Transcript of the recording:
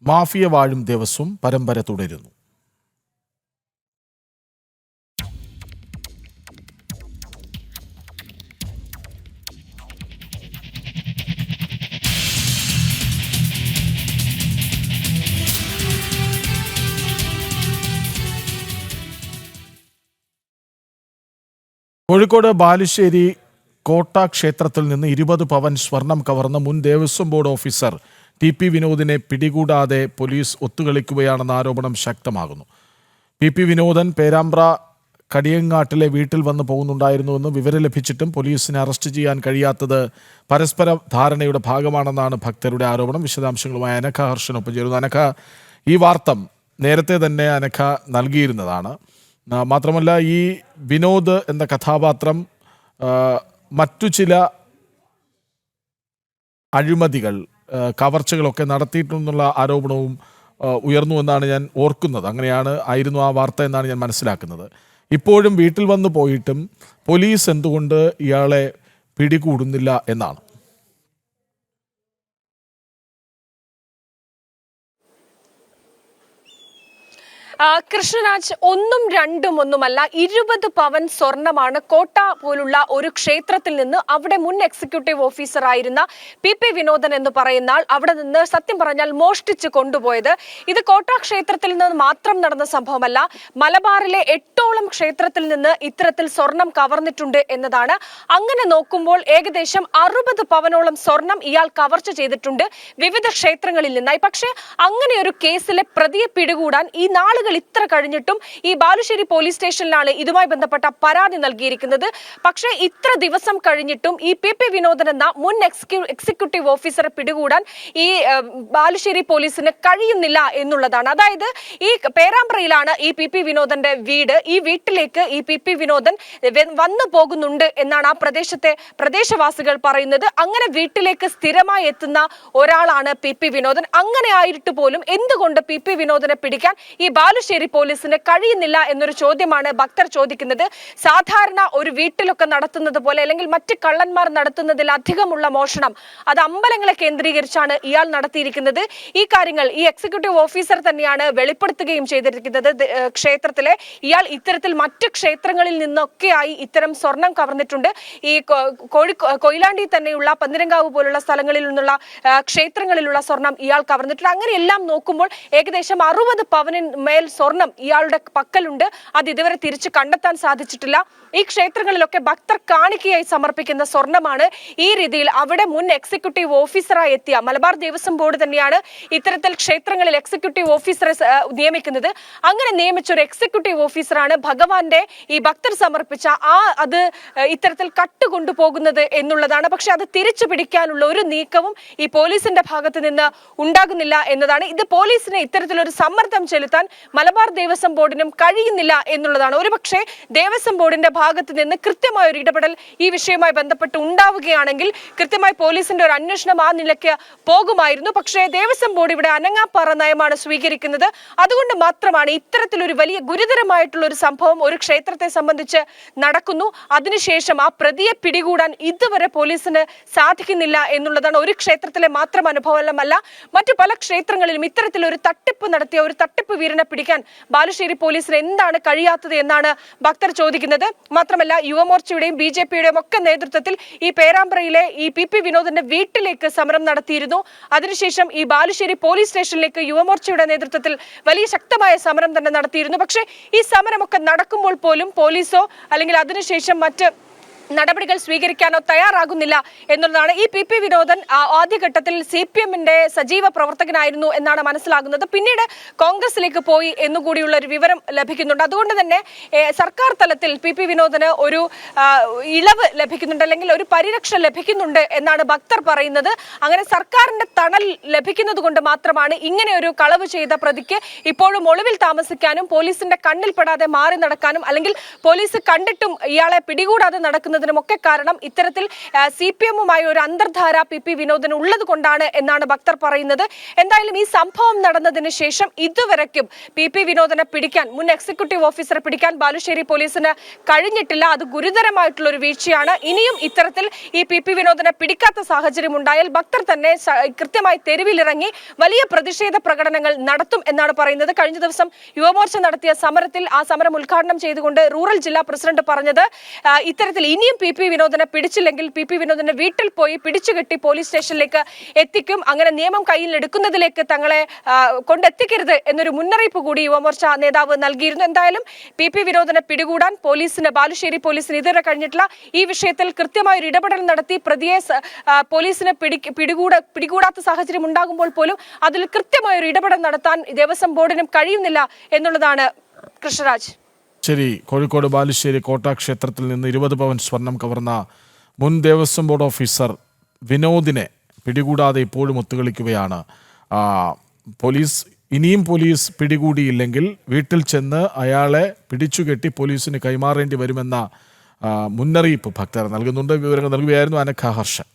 Mafia വാഴും ദിവസവും പരമ്പര തുടരുന്നു. കോഴിക്കോട് ബാലുശ്ശേരി കോട്ട ക്ഷേത്രത്തിൽ നിന്ന് 20 പവൻ സ്വർണം കവർന്ന മുൻ ദേവസ്വം ബോർഡ് ഓഫീസർ ടി.പി. വിനോദിനെ പിടികൂടാതെ പോലീസ് ഒത്തുകളിക്കുകയാണെന്ന ആരോപണം ശക്തമാകുന്നു. പി. വിനോദൻ പേരാമ്പ്ര കടിയങ്ങാട്ടിലെ വീട്ടിൽ വന്ന് പോകുന്നുണ്ടായിരുന്നുവെന്ന് വിവരം ലഭിച്ചിട്ടും പോലീസിനെ അറസ്റ്റ് ചെയ്യാൻ കഴിയാത്തത് പരസ്പര ധാരണയുടെ ഭാഗമാണെന്നാണ് ഭക്തരുടെ ആരോപണം. വിശദാംശങ്ങളുമായി അനഘ ഹർഷനൊപ്പം ചേരുന്നു. അനഘ, ഈ വാർത്ത നേരത്തെ തന്നെ അനഘ നൽകിയിരുന്നതാണ്. മാത്രമല്ല, ഈ വിനോദ് എന്ന കഥാപാത്രം മറ്റു ചില അഴിമതികൾ, കവർച്ചകളൊക്കെ നടത്തിയിട്ടുണ്ടെന്നുള്ള ആരോപണവും ഉയർന്നുവെന്നാണ് ഞാൻ ഓർക്കുന്നത്. ആയിരുന്നു ആ വാർത്ത എന്നാണ് ഞാൻ മനസ്സിലാക്കുന്നത്. ഇപ്പോഴും വീട്ടിൽ വന്നു പോയിട്ടും പോലീസ് എന്തുകൊണ്ട് ഇയാളെ പിടികൂടുന്നില്ല എന്നാണ്. കൃഷ്ണരാജ്, ഒന്നും രണ്ടും ഒന്നുമല്ല, 20 പവൻ സ്വർണമാണ് കോട്ട പോലുള്ള ഒരു ക്ഷേത്രത്തിൽ നിന്ന് അവിടെ മുൻ എക്സിക്യൂട്ടീവ് ഓഫീസർ ആയിരുന്ന പി. വിനോദൻ എന്ന് പറയുന്ന ആൾ അവിടെ നിന്ന് സത്യം പറഞ്ഞാൽ മോഷ്ടിച്ച് കൊണ്ടുപോയത്. ഇത് കോട്ട ക്ഷേത്രത്തിൽ നിന്ന് മാത്രം നടന്ന സംഭവമല്ല, മലബാറിലെ 8ഓളം ക്ഷേത്രത്തിൽ നിന്ന് ഇത്തരത്തിൽ സ്വർണം കവർന്നിട്ടുണ്ട് എന്നതാണ്. അങ്ങനെ നോക്കുമ്പോൾ ഏകദേശം 60 പവനോളം സ്വർണം ഇയാൾ കവർച്ച ചെയ്തിട്ടുണ്ട് വിവിധ ക്ഷേത്രങ്ങളിൽ നിന്നായി. പക്ഷേ അങ്ങനെ ഒരു കേസിലെ പ്രതിയെ പിടികൂടാൻ ഈ നാളുകൾ ഇത്ര കഴിഞ്ഞിട്ടും ഈ ബാലുശ്ശേരി പോലീസ് സ്റ്റേഷനിലാണ് ഇതുമായി ബന്ധപ്പെട്ട പരാതി നൽകിയിരിക്കുന്നത്. പക്ഷേ ഇത്ര ദിവസം കഴിഞ്ഞിട്ടും ഈ പി. വിനോദൻ എന്ന മുൻ എക്സിക്യൂട്ടീവ് ഓഫീസറെ പിടികൂടാൻ ഈ ബാലുശ്ശേരി പോലീസിന് കഴിയുന്നില്ല എന്നുള്ളതാണ്. അതായത് ഈ പേരാമ്പ്രയിലാണ് ഈ പി. വിനോദന്റെ വീട്. ഈ വീട്ടിലേക്ക് ഈ പി. വിനോദൻ വന്നു പോകുന്നുണ്ട് എന്നാണ് ആ പ്രദേശവാസികൾ പറയുന്നത്. അങ്ങനെ വീട്ടിലേക്ക് സ്ഥിരമായി എത്തുന്ന ഒരാളാണ് പി. വിനോദൻ. അങ്ങനെ ആയിട്ട് പോലും എന്തുകൊണ്ട് പി. വിനോദനെ പിടിക്കാൻ ഈ ബാലുശ്ശേരി പോലീസിന് കഴിയുന്നില്ല എന്നൊരു ചോദ്യമാണ് ഭക്തർ ചോദിക്കുന്നത്. സാധാരണ ഒരു വീട്ടിലൊക്കെ നടത്തുന്നത് പോലെ അല്ലെങ്കിൽ മറ്റ് കള്ളന്മാർ നടത്തുന്നതിൽ അധികമുള്ള മോഷണം അത് അമ്പലങ്ങളെ കേന്ദ്രീകരിച്ചാണ് ഇയാൾ നടത്തിയിരിക്കുന്നത്. ഈ കാര്യങ്ങൾ ഈ എക്സിക്യൂട്ടീവ് ഓഫീസർ തന്നെയാണ് വെളിപ്പെടുത്തുകയും ചെയ്തിരിക്കുന്നത്. ക്ഷേത്രത്തിലെ ഇയാൾ ഇത്തരത്തിൽ മറ്റ് ക്ഷേത്രങ്ങളിൽ നിന്നൊക്കെയായി ഇത്തരം സ്വർണം കവർന്നിട്ടുണ്ട്. ഈ കൊയിലാണ്ടി തന്നെയുള്ള പന്നിരങ്കാവ് പോലുള്ള സ്ഥലങ്ങളിൽ നിന്നുള്ള ക്ഷേത്രങ്ങളിലുള്ള സ്വർണം ഇയാൾ കവർന്നിട്ടുണ്ട്. അങ്ങനെയെല്ലാം നോക്കുമ്പോൾ ഏകദേശം 60 പവന് മേൽ സ്വർണം ഇയാളുടെ പക്കലുണ്ട്. അത് ഇതുവരെ തിരിച്ചു കണ്ടെത്താൻ സാധിച്ചിട്ടില്ല. ഈ ക്ഷേത്രങ്ങളിലൊക്കെ ഭക്തർ കാണിക്കയായി സമർപ്പിക്കുന്ന സ്വർണമാണ് ഈ രീതിയിൽ അവിടെ മുൻ എക്സിക്യൂട്ടീവ് ഓഫീസറായി എത്തിയ മലബാർ ദേവസ്വം ബോർഡ് തന്നെയാണ് ഇത്തരത്തിൽ ക്ഷേത്രങ്ങളിൽ എക്സിക്യൂട്ടീവ് ഓഫീസറെ നിയമിക്കുന്നത്. അങ്ങനെ നിയമിച്ച ഒരു എക്സിക്യൂട്ടീവ് ഓഫീസറാണ് ഭഗവാന്റെ ഈ ഭക്തർ സമർപ്പിച്ച അത് ഇത്തരത്തിൽ കട്ടുകൊണ്ടുപോകുന്നത് എന്നുള്ളതാണ്. പക്ഷെ അത് തിരിച്ചു പിടിക്കാനുള്ള ഒരു നീക്കവും ഈ പോലീസിന്റെ ഭാഗത്ത് നിന്ന് ഉണ്ടാകുന്നില്ല എന്നതാണ്. ഇത് പോലീസിനെ ഇത്തരത്തിലൊരു സമ്മർദ്ദം ചെലുത്താൻ മലബാർ ദേവസ്വം ബോർഡിനും കഴിയുന്നില്ല എന്നുള്ളതാണ്. ഒരുപക്ഷെ ദേവസ്വം ബോർഡിന്റെ ഭാഗത്ത് നിന്ന് കൃത്യമായ ഒരു ഇടപെടൽ ഈ വിഷയവുമായി ബന്ധപ്പെട്ട് ഉണ്ടാവുകയാണെങ്കിൽ കൃത്യമായി പോലീസിന്റെ ഒരു അന്വേഷണം ആ നിലയ്ക്ക് പോകുമായിരുന്നു. പക്ഷേ ദേവസ്വം ബോർഡ് ഇവിടെ അനങ്ങാപ്പാറ നയമാണ് സ്വീകരിക്കുന്നത്. അതുകൊണ്ട് മാത്രമാണ് ഇത്തരത്തിലൊരു വലിയ ഗുരുതരമായിട്ടുള്ള ഒരു സംഭവം ഒരു ക്ഷേത്രത്തെ സംബന്ധിച്ച് നടക്കുന്നു. അതിനുശേഷം ആ പ്രതിയെ പിടികൂടാൻ ഇതുവരെ പോലീസിന് സാധിക്കുന്നില്ല എന്നുള്ളതാണ്. ഒരു ക്ഷേത്രത്തിലെ മാത്രം അനുഭവമല്ല, മറ്റു പല ക്ഷേത്രങ്ങളിലും ഇത്തരത്തിലൊരു തട്ടിപ്പ് നടത്തിയ ഒരു തട്ടിപ്പ് വീരനെ പിടിക്കാൻ ബാലുശ്ശേരി പോലീസിന് എന്താണ് കഴിയാത്തത് എന്നാണ് ഭക്തർ ചോദിക്കുന്നത്. മാത്രമല്ല, യുവമോർച്ചയുടെയും BJPയുടെയും ഒക്കെ നേതൃത്വത്തിൽ ഈ പേരാമ്പ്രയിലെ ഈ പി. വിനോദന്റെ വീട്ടിലേക്ക് സമരം നടത്തിയിരുന്നു. അതിനുശേഷം ഈ ബാലുശ്ശേരി പോലീസ് സ്റ്റേഷനിലേക്ക് യുവമോർച്ചയുടെ നേതൃത്വത്തിൽ വലിയ ശക്തമായ സമരം തന്നെ നടത്തിയിരുന്നു. പക്ഷേ ഈ സമരമൊക്കെ നടക്കുമ്പോൾ പോലും പോലീസോ അല്ലെങ്കിൽ അതിനുശേഷം മറ്റ് നടപടികൾ സ്വീകരിക്കാനോ തയ്യാറാകുന്നില്ല എന്നുള്ളതാണ്. ഈ പി. വിനോദൻ ആദ്യഘട്ടത്തിൽ CPMന്റെ സജീവ പ്രവർത്തകനായിരുന്നു എന്നാണ് മനസ്സിലാകുന്നത്. പിന്നീട് കോൺഗ്രസിലേക്ക് പോയി എന്നുകൂടിയുള്ള ഒരു വിവരം ലഭിക്കുന്നുണ്ട്. അതുകൊണ്ട് തന്നെ സർക്കാർ തലത്തിൽ പി. വിനോദന് ഒരു ഇളവ് ലഭിക്കുന്നുണ്ട് അല്ലെങ്കിൽ ഒരു പരിരക്ഷ ലഭിക്കുന്നുണ്ട് എന്നാണ് ഭക്തർ പറയുന്നത്. അങ്ങനെ സർക്കാരിന്റെ തണൽ ലഭിക്കുന്നത് കൊണ്ട് മാത്രമാണ് ഇങ്ങനെ ഒരു കളവ് ചെയ്ത പ്രതിക്ക് ഇപ്പോഴും ഒളിവിൽ താമസിക്കാനും പോലീസിന്റെ കണ്ണിൽപ്പെടാതെ മാറി നടക്കാനും അല്ലെങ്കിൽ പോലീസ് കണ്ടിട്ടും ഇയാളെ പിടികൂടാതെ നടക്കുന്നത് ചെയ്യുന്നതിനും ഒക്കെ കാരണം ഇത്തരത്തിൽ CPM-മായി ഒരു അന്തർധാര PP വിനോദിന് ഉള്ളത് കൊണ്ടാണ് എന്നാണ് ഭക്തർ പറയുന്നത്. എന്തായാലും ഈ സംഭവം നടന്നതിന് ശേഷം ഇതുവരെക്കും PP വിനോദിനെ പിടിക്കാൻ, മുൻ എക്സിക്യൂട്ടീവ് ഓഫീസറെ പിടിക്കാൻ ബാലുശ്ശേരി പോലീസിന് കഴിഞ്ഞിട്ടില്ല. അത് ഗുരുതരമായിട്ടുള്ള ഒരു വീഴ്ചയാണ്. ഇനിയും ഇത്തരത്തിൽ ഈ PP വിനോദിനെ പിടിക്കാത്ത സാഹചര്യം ഉണ്ടായാൽ ഭക്തർ തന്നെ കൃത്യമായി തെരുവിലിറങ്ങി വലിയ പ്രതിഷേധ പ്രകടനങ്ങൾ നടത്തും എന്നാണ് പറയുന്നത്. കഴിഞ്ഞ ദിവസം യുവമോർച്ച നടത്തിയ സമരത്തിൽ ആ സമരം ഉദ്ഘാടനം ചെയ്തുകൊണ്ട് റൂറൽ ജില്ലാ പ്രസിഡന്റ് പറഞ്ഞത് ഇത്തരത്തിൽ ഇനിയും PP വിനോദിനെ പിടിച്ചില്ലെങ്കിൽ PP വിനോദിന്റെ വീട്ടിൽ പോയി പിടിച്ചുകെട്ടി പോലീസ് സ്റ്റേഷനിലേക്ക് എത്തിക്കും, അങ്ങനെ നിയമം കയ്യിലെടുക്കുന്നതിലേക്ക് തങ്ങളെ കൊണ്ടെത്തിക്കരുത് എന്നൊരു മുന്നറിയിപ്പ് കൂടി യുവമോർച്ച നേതാവ് നൽകിയിരുന്നു. എന്തായാലും PP വിനോദിനെ പിടികൂടാൻ ബാലുശ്ശേരി പോലീസിന് ഇതുവരെ കഴിഞ്ഞിട്ടില്ല. ഈ വിഷയത്തിൽ കൃത്യമായ ഒരു ഇടപെടൽ നടത്തി പ്രതിയെ പോലീസിന് പിടികൂടാത്ത സാഹചര്യം ഉണ്ടാകുമ്പോൾ പോലും അതിൽ കൃത്യമായ ഒരു ഇടപെടൽ നടത്താൻ ദേവസ്വം ബോർഡിനും കഴിയുന്നില്ല എന്നുള്ളതാണ് കൃഷ്ണരാജ്. ശരി, കോഴിക്കോട് ബാലുശ്ശേരി കോട്ട ക്ഷേത്രത്തിൽ നിന്ന് 20 പവൻ സ്വർണം കവർന്ന മുൻ ദേവസ്വം ബോർഡ് ഓഫീസർ വിനോദിനെ പിടികൂടാതെ ഇപ്പോഴും ഒത്തുകളിക്കുകയാണ് പോലീസ്. ഇനിയും പോലീസ് പിടികൂടിയില്ലെങ്കിൽ വീട്ടിൽ ചെന്ന് അയാളെ പിടിച്ചുകെട്ടി പോലീസിന് കൈമാറേണ്ടി വരുമെന്ന മുന്നറിയിപ്പ് ഭക്തർ നൽകുന്നുണ്ട്. വിവരങ്ങൾ നൽകുകയായിരുന്നു അനഘ ഹർഷൻ.